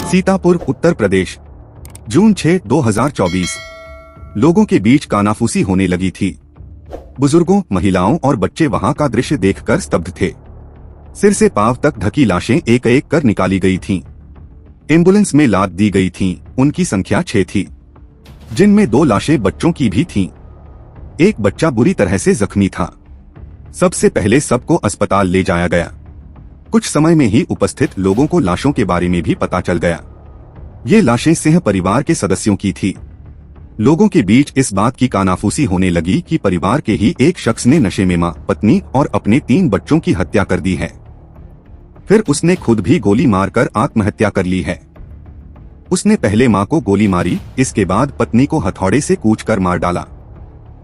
सीतापुर, उत्तर प्रदेश, जून 6, 2024। लोगों के बीच कानाफूसी होने लगी थी। बुजुर्गों, महिलाओं और बच्चे वहां का दृश्य देखकर स्तब्ध थे। सिर से पांव तक ढकी लाशें एक एक कर निकाली गई थीं। एम्बुलेंस में लाद दी गई थीं। उनकी संख्या 6 थी, जिनमें 2 लाशें बच्चों की भी थीं। एक बच्चा बुरी तरह से जख्मी था। सबसे पहले सबको अस्पताल ले जाया गया। कुछ समय में ही उपस्थित लोगों को लाशों के बारे में भी पता चल गया। ये लाशें सिंह परिवार के सदस्यों की थी। लोगों के बीच इस बात की कानाफूसी होने लगी कि परिवार के ही एक शख्स ने नशे में मां, पत्नी और अपने 3 बच्चों की हत्या कर दी है। फिर उसने खुद भी गोली मारकर आत्महत्या कर ली है। उसने पहले मां को गोली मारी, इसके बाद पत्नी को हथौड़े से कूचकर मार डाला,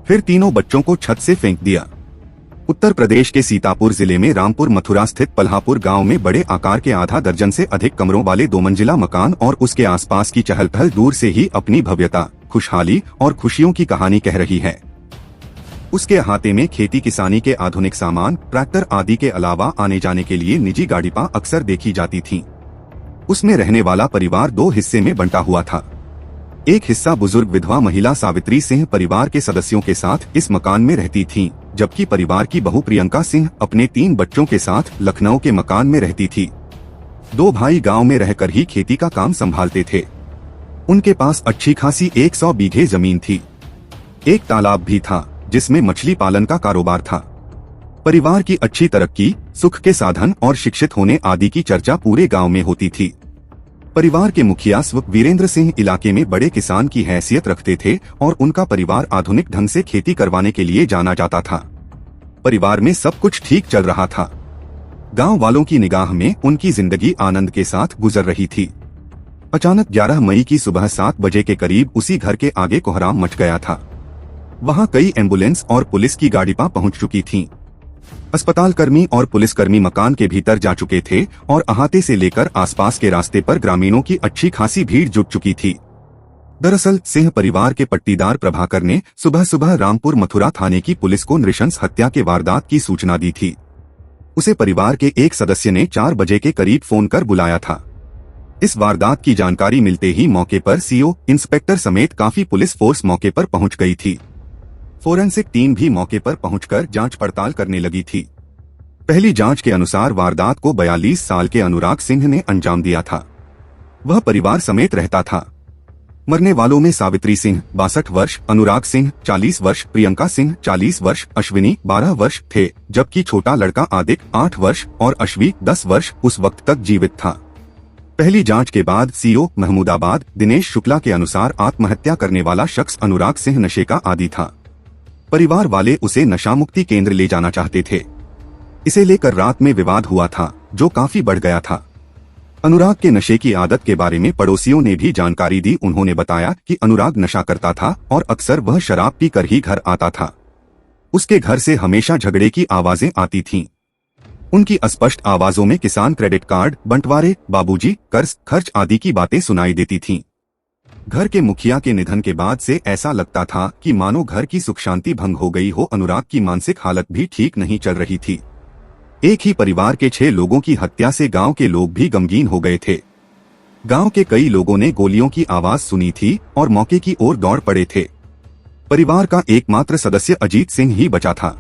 फिर तीनों बच्चों को छत से फेंक दिया। उत्तर प्रदेश के सीतापुर जिले में रामपुर मथुरा स्थित पल्हापुर गांव में बड़े आकार के आधा दर्जन से अधिक कमरों वाले 2 मंजिला मकान और उसके आसपास की चहल पहल दूर से ही अपनी भव्यता, खुशहाली और खुशियों की कहानी कह रही है। उसके अहाते में खेती किसानी के आधुनिक सामान, ट्रैक्टर आदि के अलावा आने जाने के लिए निजी गाड़ियां अक्सर देखी जाती थीं। उसमें रहने वाला परिवार 2 हिस्से में बंटा हुआ था। एक हिस्सा बुजुर्ग विधवा महिला सावित्री सिंह परिवार के सदस्यों के साथ इस मकान में रहती थीं, जबकि परिवार की बहू प्रियंका सिंह अपने 3 बच्चों के साथ लखनऊ के मकान में रहती थी। 2 भाई गांव में रहकर ही खेती का काम संभालते थे। उनके पास अच्छी खासी 100 बीघे जमीन थी। एक तालाब भी था जिसमें मछली पालन का कारोबार था। परिवार की अच्छी तरक्की, सुख के साधन और शिक्षित होने आदि की चर्चा पूरे गांव में होती थी। परिवार के मुखिया स्व वीरेंद्र सिंह इलाके में बड़े किसान की हैसियत रखते थे और उनका परिवार आधुनिक ढंग से खेती करवाने के लिए जाना जाता था। परिवार में सब कुछ ठीक चल रहा था। गांव वालों की निगाह में उनकी जिंदगी आनंद के साथ गुजर रही थी। अचानक 11 मई की सुबह 7 बजे के करीब उसी घर के आगे कोहराम मच गया था। वहां कई एम्बुलेंस और पुलिस की गाड़ियां पहुंच चुकी थीं। अस्पताल कर्मी और पुलिसकर्मी मकान के भीतर जा चुके थे और अहाते से लेकर आसपास के रास्ते पर ग्रामीणों की अच्छी खासी भीड़ जुट चुकी थी। दरअसल सिंह परिवार के पट्टीदार प्रभाकर ने सुबह सुबह रामपुर मथुरा थाने की पुलिस को नृशंस हत्या के वारदात की सूचना दी थी। उसे परिवार के एक सदस्य ने 4 बजे के करीब फोन कर बुलाया था। इस वारदात की जानकारी मिलते ही मौके पर सीओ, इंस्पेक्टर समेत काफी पुलिस फोर्स मौके पर पहुंच गई थी। फोरेंसिक टीम भी मौके पर पहुंचकर जांच पड़ताल करने लगी थी। पहली जांच के अनुसार वारदात को 42 साल के अनुराग सिंह ने अंजाम दिया था। वह परिवार समेत रहता था। मरने वालों में सावित्री सिंह 62 वर्ष, अनुराग सिंह 40 वर्ष, प्रियंका सिंह 40 वर्ष, अश्विनी 12 वर्ष थे, जबकि छोटा लड़का आदित्य 8 वर्ष और अश्वी 10 वर्ष उस वक्त तक जीवित था। पहली जांच के बाद सीओ महमूदाबाद दिनेश शुक्ला के अनुसार आत्महत्या करने वाला शख्स अनुराग सिंह नशे का आदी था। परिवार वाले उसे नशा मुक्ति केंद्र ले जाना चाहते थे। इसे लेकर रात में विवाद हुआ था, जो काफी बढ़ गया था। अनुराग के नशे की आदत के बारे में पड़ोसियों ने भी जानकारी दी। उन्होंने बताया कि अनुराग नशा करता था और अक्सर वह शराब पीकर ही घर आता था। उसके घर से हमेशा झगड़े की आवाजें आती थीं। उनकी अस्पष्ट आवाजों में किसान क्रेडिट कार्ड, बंटवारे, बाबूजी, कर्ज, खर्च आदि की बातें सुनाई देती थीं। घर के मुखिया के निधन के बाद से ऐसा लगता था कि मानो घर की सुख शांति भंग हो गई हो। अनुराग की मानसिक हालत भी ठीक नहीं चल रही थी। एक ही परिवार के 6 लोगों की हत्या से गांव के लोग भी गमगीन हो गए थे। गांव के कई लोगों ने गोलियों की आवाज सुनी थी और मौके की ओर दौड़ पड़े थे। परिवार का एकमात्र सदस्य अजीत सिंह ही बचा था।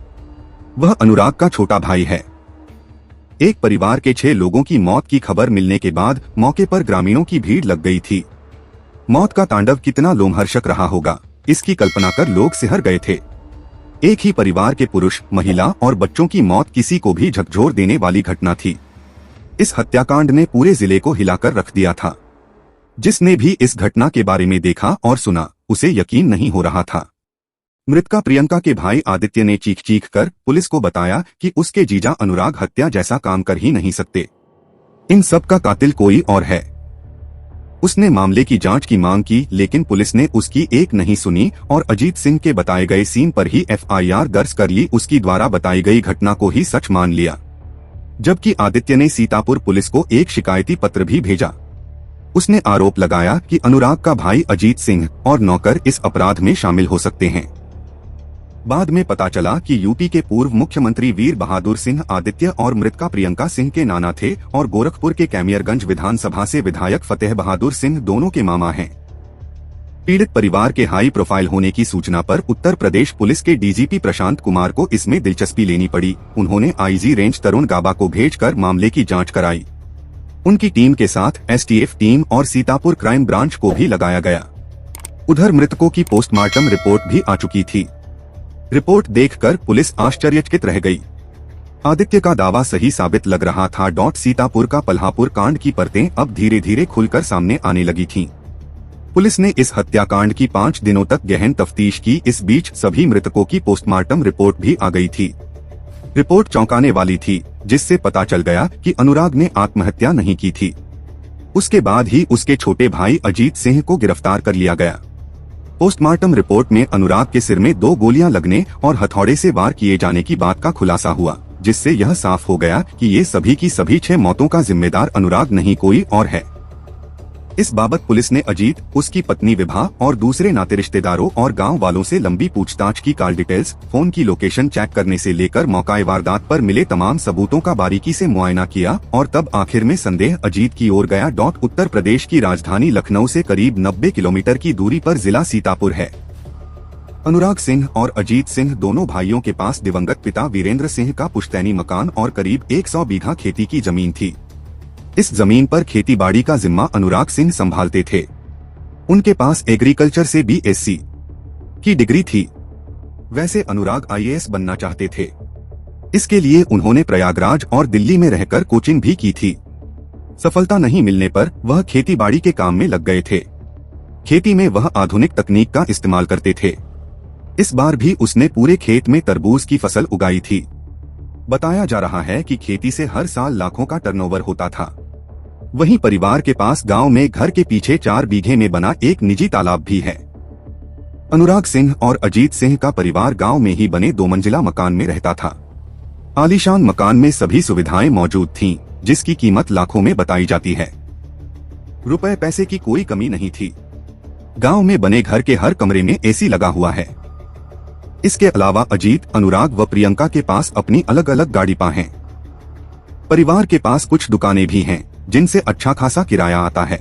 वह अनुराग का छोटा भाई है। एक परिवार के 6 लोगों की मौत की खबर मिलने के बाद मौके पर ग्रामीणों की भीड़ लग गई थी। मौत का तांडव कितना लोमहर्षक रहा होगा, इसकी कल्पना कर लोग सिहर गए थे। एक ही परिवार के पुरुष, महिला और बच्चों की मौत किसी को भी झकझोर देने वाली घटना थी। इस हत्याकांड ने पूरे जिले को हिलाकर रख दिया था। जिसने भी इस घटना के बारे में देखा और सुना, उसे यकीन नहीं हो रहा था। मृतका प्रियंका के भाई आदित्य ने चीख चीख कर पुलिस को बताया कि उसके जीजा अनुराग हत्या जैसा काम कर ही नहीं सकते। इन सब का कातिल कोई और है। उसने मामले की जांच की मांग की, लेकिन पुलिस ने उसकी एक नहीं सुनी और अजीत सिंह के बताए गए सीन पर ही FIR दर्ज कर ली। उसकी द्वारा बताई गई घटना को ही सच मान लिया। जबकि आदित्य ने सीतापुर पुलिस को एक शिकायती पत्र भी भेजा। उसने आरोप लगाया कि अनुराग का भाई अजीत सिंह और नौकर इस अपराध में शामिल हो सकते हैं। बाद में पता चला कि यूपी के पूर्व मुख्यमंत्री वीर बहादुर सिंह आदित्य और मृतका प्रियंका सिंह के नाना थे और गोरखपुर के कैमियरगंज विधानसभा से विधायक फतेह बहादुर सिंह दोनों के मामा हैं। पीड़ित परिवार के हाई प्रोफाइल होने की सूचना पर उत्तर प्रदेश पुलिस के डीजीपी प्रशांत कुमार को इसमें दिलचस्पी लेनी पड़ी। उन्होंने आईजी रेंज तरुण गाबा को भेजकर मामले की जांच कराई। उनकी टीम के साथ एसटीएफ टीम और सीतापुर क्राइम ब्रांच को भी लगाया गया। उधर मृतकों की पोस्टमार्टम रिपोर्ट भी आ चुकी थी। रिपोर्ट देखकर पुलिस आश्चर्यचकित रह गई। आदित्य का दावा सही साबित लग रहा था। सीतापुर का पल्हापुर कांड की परतें अब धीरे धीरे खुलकर सामने आने लगी थीं। पुलिस ने इस हत्याकांड की 5 दिनों तक गहन तफ्तीश की। इस बीच सभी मृतकों की पोस्टमार्टम रिपोर्ट भी आ गई थी। रिपोर्ट चौंकाने वाली थी, जिससे पता चल गया कि अनुराग ने आत्महत्या नहीं की थी। उसके बाद ही उसके छोटे भाई अजीत सिंह को गिरफ्तार कर लिया गया। पोस्टमार्टम रिपोर्ट में अनुराग के सिर में 2 गोलियां लगने और हथौड़े से वार किए जाने की बात का खुलासा हुआ, जिससे यह साफ हो गया कि ये सभी की सभी 6 मौतों का जिम्मेदार अनुराग नहीं कोई और है। इस बाबत पुलिस ने अजीत, उसकी पत्नी विभा और दूसरे नाते रिश्तेदारों और गांव वालों से लंबी पूछताछ की। कॉल डिटेल्स, फोन की लोकेशन चेक करने से लेकर मौके वारदात पर मिले तमाम सबूतों का बारीकी से मुआयना किया और तब आखिर में संदेह अजीत की ओर गया। उत्तर प्रदेश की राजधानी लखनऊ से करीब 90 किलोमीटर की दूरी पर जिला सीतापुर है। अनुराग सिंह और अजीत सिंह दोनों भाइयों के पास दिवंगत पिता वीरेंद्र सिंह का पुश्तैनी मकान और करीब 100 बीघा खेती की जमीन थी। इस जमीन पर खेतीबाड़ी का जिम्मा अनुराग सिंह संभालते थे। उनके पास एग्रीकल्चर से BSc की डिग्री थी। वैसे अनुराग IAS बनना चाहते थे। इसके लिए उन्होंने प्रयागराज और दिल्ली में रहकर कोचिंग भी की थी। सफलता नहीं मिलने पर वह खेतीबाड़ी के काम में लग गए थे। खेती में वह आधुनिक तकनीक का इस्तेमाल करते थे। इस बार भी उसने पूरे खेत में तरबूज की फसल उगाई थी। बताया जा रहा है कि खेती से हर साल लाखों का टर्नओवर होता था। वहीं परिवार के पास गांव में घर के पीछे 4 बीघे में बना एक निजी तालाब भी है। अनुराग सिंह और अजीत सिंह का परिवार गांव में ही बने 2 मंजिला मकान में रहता था। आलीशान मकान में सभी सुविधाएं मौजूद थीं, जिसकी कीमत लाखों में बताई जाती है। रुपए पैसे की कोई कमी नहीं थी। गांव में बने घर के हर कमरे में AC लगा हुआ है। इसके अलावा अजीत, अनुराग व प्रियंका के पास अपनी अलग अलग गाड़ियां हैं। परिवार के पास कुछ दुकानें भी हैं, जिनसे अच्छा खासा किराया आता है।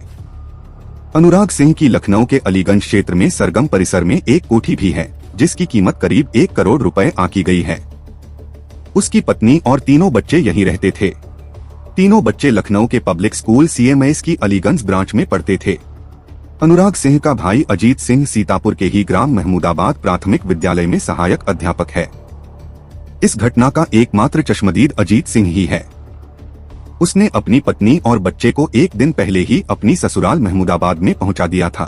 अनुराग सिंह की लखनऊ के अलीगंज क्षेत्र में सरगम परिसर में एक कोठी भी है, जिसकी कीमत करीब 1 करोड़ रुपए आंकी गई है। उसकी पत्नी और तीनों बच्चे यहीं रहते थे। तीनों बच्चे लखनऊ के पब्लिक स्कूल CMS की अलीगंज ब्रांच में पढ़ते थे। अनुराग सिंह का भाई अजीत सिंह सीतापुर के ही ग्राम महमूदाबाद प्राथमिक विद्यालय में सहायक अध्यापक है। इस घटना का एकमात्र चश्मदीद अजीत सिंह ही है। उसने अपनी पत्नी और बच्चे को एक दिन पहले ही अपनी ससुराल महमूदाबाद में पहुंचा दिया था।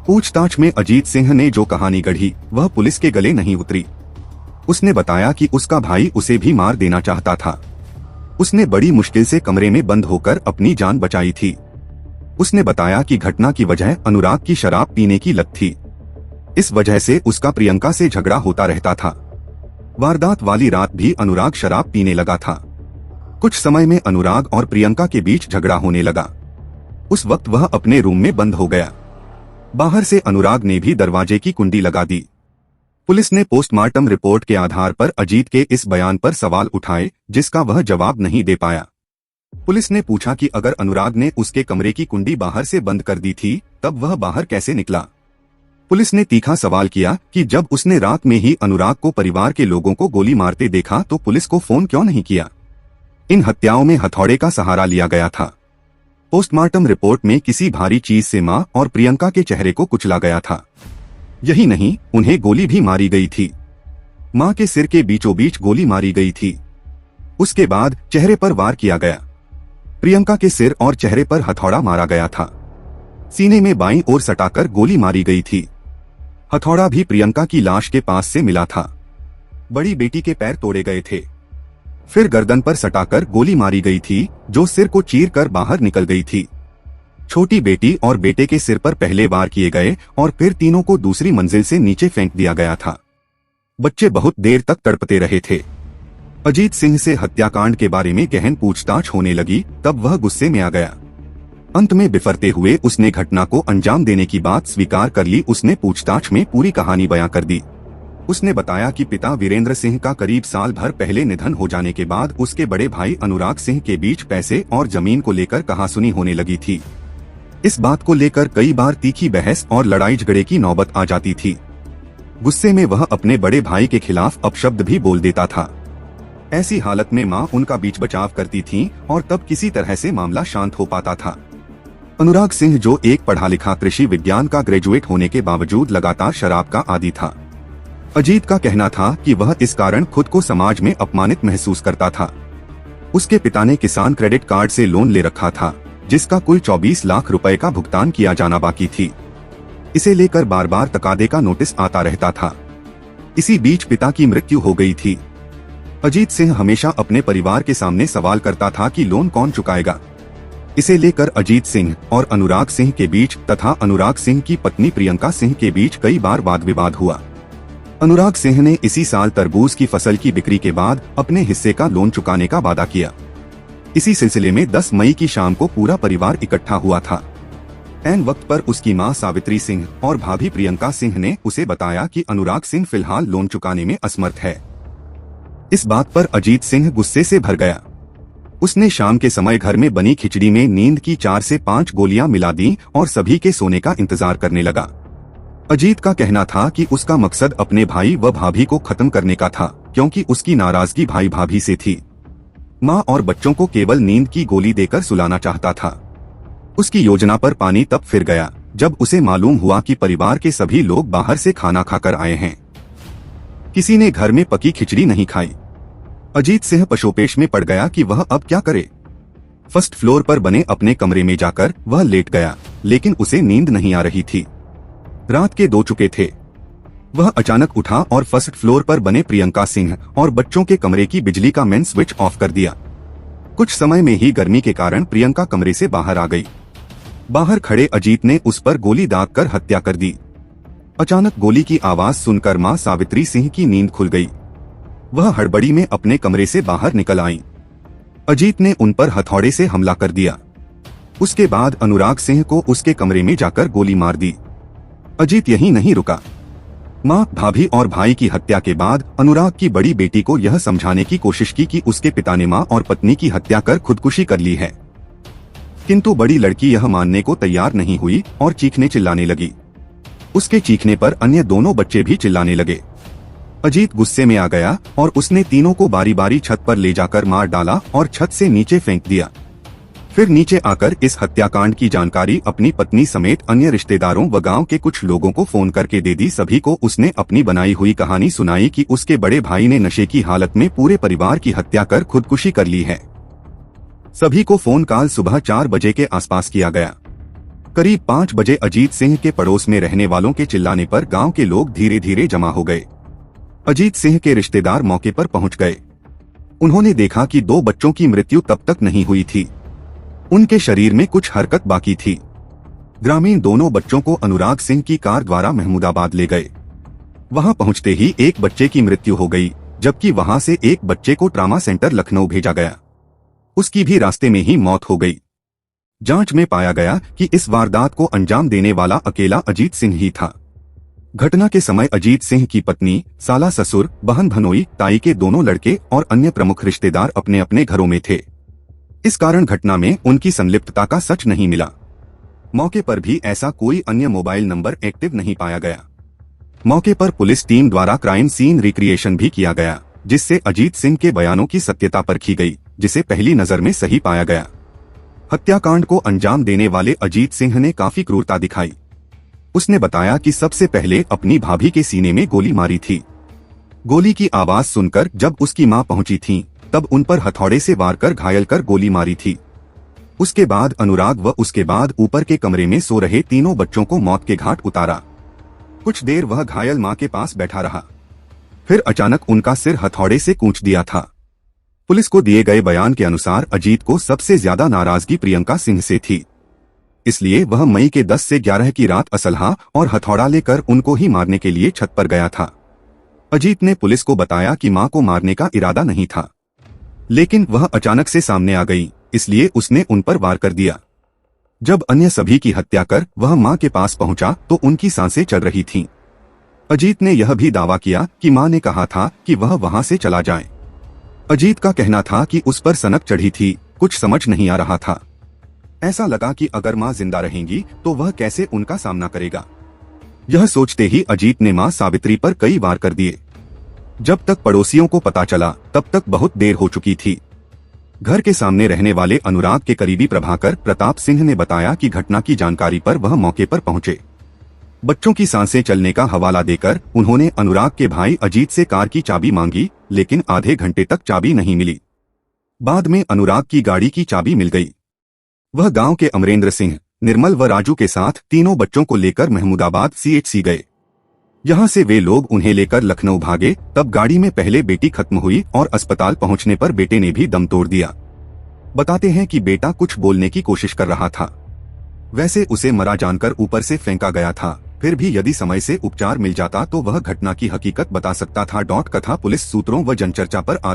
पूछताछ में अजीत सिंह ने जो कहानी गढ़ी वह पुलिस के गले नहीं उतरी। उसने बताया कि उसका भाई उसे भी मार देना चाहता था। उसने बड़ी मुश्किल से कमरे में बंद होकर अपनी जान बचाई थी। उसने बताया कि घटना की वजह अनुराग की शराब पीने की लत थी। इस वजह से उसका प्रियंका से झगड़ा होता रहता था। वारदात वाली रात भी अनुराग शराब पीने लगा था। कुछ समय में अनुराग और प्रियंका के बीच झगड़ा होने लगा। उस वक्त वह अपने रूम में बंद हो गया। बाहर से अनुराग ने भी दरवाजे की कुंडी लगा दी। पुलिस ने पोस्टमार्टम रिपोर्ट के आधार पर अजीत के इस बयान पर सवाल उठाए, जिसका वह जवाब नहीं दे पाया। पुलिस ने पूछा कि अगर अनुराग ने उसके कमरे की कुंडी बाहर से बंद कर दी थी, तब वह बाहर कैसे निकला। पुलिस ने तीखा सवाल किया कि जब उसने रात में ही अनुराग को परिवार के लोगों को गोली मारते देखा तो पुलिस को फोन क्यों नहीं किया। इन हत्याओं में हथौड़े का सहारा लिया गया था। पोस्टमार्टम रिपोर्ट में किसी भारी चीज से मां और प्रियंका के चेहरे को कुचला गया था। यही नहीं, उन्हें गोली भी मारी गई थी। मां के सिर के बीचों बीच गोली मारी गई थी। उसके बाद चेहरे पर वार किया गया। प्रियंका के सिर और चेहरे पर हथौड़ा मारा गया था। सीने में बाईं ओर सटाकर गोली मारी गई थी। हथौड़ा भी प्रियंका की लाश के पास से मिला था। बड़ी बेटी के पैर तोड़े गए थे। फिर गर्दन पर सटाकर गोली मारी गई थी, जो सिर को चीर कर बाहर निकल गई थी। छोटी बेटी और बेटे के सिर पर पहले वार किए गए और फिर तीनों को दूसरी मंजिल से नीचे फेंक दिया गया था। बच्चे बहुत देर तक तड़पते रहे थे। अजीत सिंह से हत्याकांड के बारे में गहन पूछताछ होने लगी, तब वह गुस्से में आ गया। अंत में बिफरते हुए उसने घटना को अंजाम देने की बात स्वीकार कर ली। उसने पूछताछ में पूरी कहानी बयां कर दी। उसने बताया कि पिता वीरेंद्र सिंह का करीब साल भर पहले निधन हो जाने के बाद उसके बड़े भाई अनुराग सिंह के बीच पैसे और जमीन को लेकर कहासुनी होने लगी थी। इस बात को लेकर कई बार तीखी बहस और लड़ाई झगड़े की नौबत आ जाती थी। गुस्से में वह अपने बड़े भाई के खिलाफ अपशब्द भी बोल देता था। ऐसी हालत में मां उनका बीच बचाव करती थीं और तब किसी तरह से मामला शांत हो पाता था। अनुराग सिंह, जो एक पढ़ा लिखा कृषि विज्ञान का ग्रेजुएट होने के बावजूद लगातार शराब का आदी था। अजीत का कहना था कि वह इस कारण खुद को समाज में अपमानित महसूस करता था। उसके पिता ने किसान क्रेडिट कार्ड से लोन ले रखा था, जिसका कुल 24 लाख रुपए का भुगतान किया जाना बाकी थी। इसे लेकर बार बार तकादे का नोटिस आता रहता था। इसी बीच पिता की मृत्यु हो गई थी। अजीत सिंह हमेशा अपने परिवार के सामने सवाल करता था कि लोन कौन चुकाएगा। इसे लेकर अजीत सिंह और अनुराग सिंह के बीच तथा अनुराग सिंह की पत्नी प्रियंका सिंह के बीच कई बार वाद विवाद हुआ। अनुराग सिंह ने इसी साल तरबूज की फसल की बिक्री के बाद अपने हिस्से का लोन चुकाने का वादा किया। इसी सिलसिले में 10 मई की शाम को पूरा परिवार इकट्ठा हुआ था। ऐन वक्त पर उसकी मां सावित्री सिंह और भाभी प्रियंका सिंह ने उसे बताया कि अनुराग सिंह फिलहाल लोन चुकाने में असमर्थ है। इस बात पर अजीत सिंह गुस्से से भर गया। उसने शाम के समय घर में बनी खिचड़ी में नींद की 4 से 5 गोलियां मिला दी और सभी के सोने का इंतजार करने लगा। अजीत का कहना था कि उसका मकसद अपने भाई व भाभी को खत्म करने का था, क्योंकि उसकी नाराजगी भाई भाभी से थी। मां और बच्चों को केवल नींद की गोली देकर सुलाना चाहता था। उसकी योजना पर पानी तब फिर गया जब उसे मालूम हुआ कि परिवार के सभी लोग बाहर से खाना खाकर आए हैं। किसी ने घर में पकी खिचड़ी नहीं खाई। अजीत सिंह पशोपेश में पड़ गया कि वह अब क्या करे। फर्स्ट फ्लोर पर बने अपने कमरे में जाकर वह लेट गया, लेकिन उसे नींद नहीं आ रही थी। रात के 2 चुके थे। वह अचानक उठा और फर्स्ट फ्लोर पर बने प्रियंका सिंह और बच्चों के कमरे की बिजली का मेन स्विच ऑफ कर दिया। कुछ समय में ही गर्मी के कारण प्रियंका कमरे से बाहर आ गई। बाहर खड़े अजीत ने उस पर गोली दागकर हत्या कर दी। अचानक गोली की आवाज सुनकर मां सावित्री सिंह की नींद खुल गई। वह हड़बड़ी में अपने कमरे से बाहर निकल आईं। अजीत ने उन पर हथौड़े से हमला कर दिया। उसके बाद अनुराग सिंह को उसके कमरे में जाकर गोली मार दी। अजीत यहीं नहीं रुका। मां, भाभी और भाई की हत्या के बाद अनुराग की बड़ी बेटी को यह समझाने की कोशिश की कि उसके पिता ने मां और पत्नी की हत्या कर खुदकुशी कर ली है, किंतु बड़ी लड़की यह मानने को तैयार नहीं हुई और चीखने चिल्लाने लगी। उसके चीखने पर अन्य दोनों बच्चे भी चिल्लाने लगे। अजीत गुस्से में आ गया और उसने तीनों को बारी बारी छत पर ले जाकर मार डाला और छत से नीचे फेंक दिया। फिर नीचे आकर इस हत्याकांड की जानकारी अपनी पत्नी समेत अन्य रिश्तेदारों व गांव के कुछ लोगों को फोन करके दे दी। सभी को उसने अपनी बनाई हुई कहानी सुनाई कि उसके बड़े भाई ने नशे की हालत में पूरे परिवार की हत्या कर खुदकुशी कर ली है। सभी को फोन कॉल सुबह 4 बजे के आसपास किया गया। करीब 5 बजे अजीत सिंह के पड़ोस में रहने वालों के चिल्लाने पर गांव के लोग धीरे धीरे जमा हो गए। अजीत सिंह के रिश्तेदार मौके पर पहुंच गए। उन्होंने देखा कि 2 बच्चों की मृत्यु तब तक नहीं हुई थी। उनके शरीर में कुछ हरकत बाकी थी। ग्रामीण दोनों बच्चों को अनुराग सिंह की कार द्वारा महमूदाबाद ले गए। वहां पहुंचते ही एक बच्चे की मृत्यु हो गई, जबकि वहां से एक बच्चे को ट्रामा सेंटर लखनऊ भेजा गया। उसकी भी रास्ते में ही मौत हो गई। जांच में पाया गया कि इस वारदात को अंजाम देने वाला अकेला अजीत सिंह ही था। घटना के समय अजीत सिंह की पत्नी, साला ससुर, बहन भनोई, ताई के दोनों लड़के और अन्य प्रमुख रिश्तेदार अपने अपने घरों में थे। इस कारण घटना में उनकी संलिप्तता का सच नहीं मिला। मौके पर भी ऐसा कोई अन्य मोबाइल नंबर एक्टिव नहीं पाया गया। मौके पर पुलिस टीम द्वारा क्राइम सीन रिक्रिएशन भी किया गया, जिससे अजीत सिंह के बयानों की सत्यता परखी गई, जिसे पहली नजर में सही पाया गया। हत्याकांड को अंजाम देने वाले अजीत सिंह ने काफी क्रूरता दिखाई। उसने बताया कि सबसे पहले अपनी भाभी के सीने में गोली मारी थी। गोली की आवाज सुनकर जब उसकी मां पहुंची थी, तब उन पर हथौड़े से वार कर घायल कर गोली मारी थी। उसके बाद अनुराग व उसके बाद ऊपर के कमरे में सो रहे तीनों बच्चों को मौत के घाट उतारा। कुछ देर वह घायल मां के पास बैठा रहा, फिर अचानक उनका सिर हथौड़े से कूच दिया था। पुलिस को दिए गए बयान के अनुसार अजीत को सबसे ज्यादा नाराजगी प्रियंका सिंह से थी, इसलिए वह मई के 10 से 11 की रात असलहा और हथौड़ा लेकर उनको ही मारने के लिए छत पर गया था। अजीत ने पुलिस को बताया कि मां को मारने का इरादा नहीं था, लेकिन वह अचानक से सामने आ गई, इसलिए उसने उन पर वार कर दिया। जब अन्य सभी की हत्या कर वह मां के पास पहुंचा तो उनकी सांसें चल रही थीं। अजीत ने यह भी दावा किया कि मां ने कहा था कि वह वहां से चला जाए। अजीत का कहना था कि उस पर सनक चढ़ी थी, कुछ समझ नहीं आ रहा था। ऐसा लगा कि अगर मां जिंदा रहेंगी तो वह कैसे उनका सामना करेगा। यह सोचते ही अजीत ने मां सावित्री पर कई वार कर दिए। जब तक पड़ोसियों को पता चला तब तक बहुत देर हो चुकी थी। घर के सामने रहने वाले अनुराग के करीबी प्रभाकर प्रताप सिंह ने बताया कि घटना की जानकारी पर वह मौके पर पहुंचे। बच्चों की सांसें चलने का हवाला देकर उन्होंने अनुराग के भाई अजीत से कार की चाबी मांगी, लेकिन आधे घंटे तक चाबी नहीं मिली। बाद में अनुराग की गाड़ी की चाबी मिल गई। वह गांव के अमरेंद्र सिंह, निर्मल व राजू के साथ तीनों बच्चों को लेकर महमूदाबाद CHC गए। यहां से वे लोग उन्हें लेकर लखनऊ भागे। तब गाड़ी में पहले बेटी खत्म हुई और अस्पताल पहुंचने पर बेटे ने भी दम तोड़ दिया। बताते हैं कि बेटा कुछ बोलने की कोशिश कर रहा था। वैसे उसे मरा जानकर ऊपर से फेंका गया था, फिर भी यदि समय से उपचार मिल जाता तो वह घटना की हकीकत बता सकता था। कथा पुलिस सूत्रों व जनचर्चा पर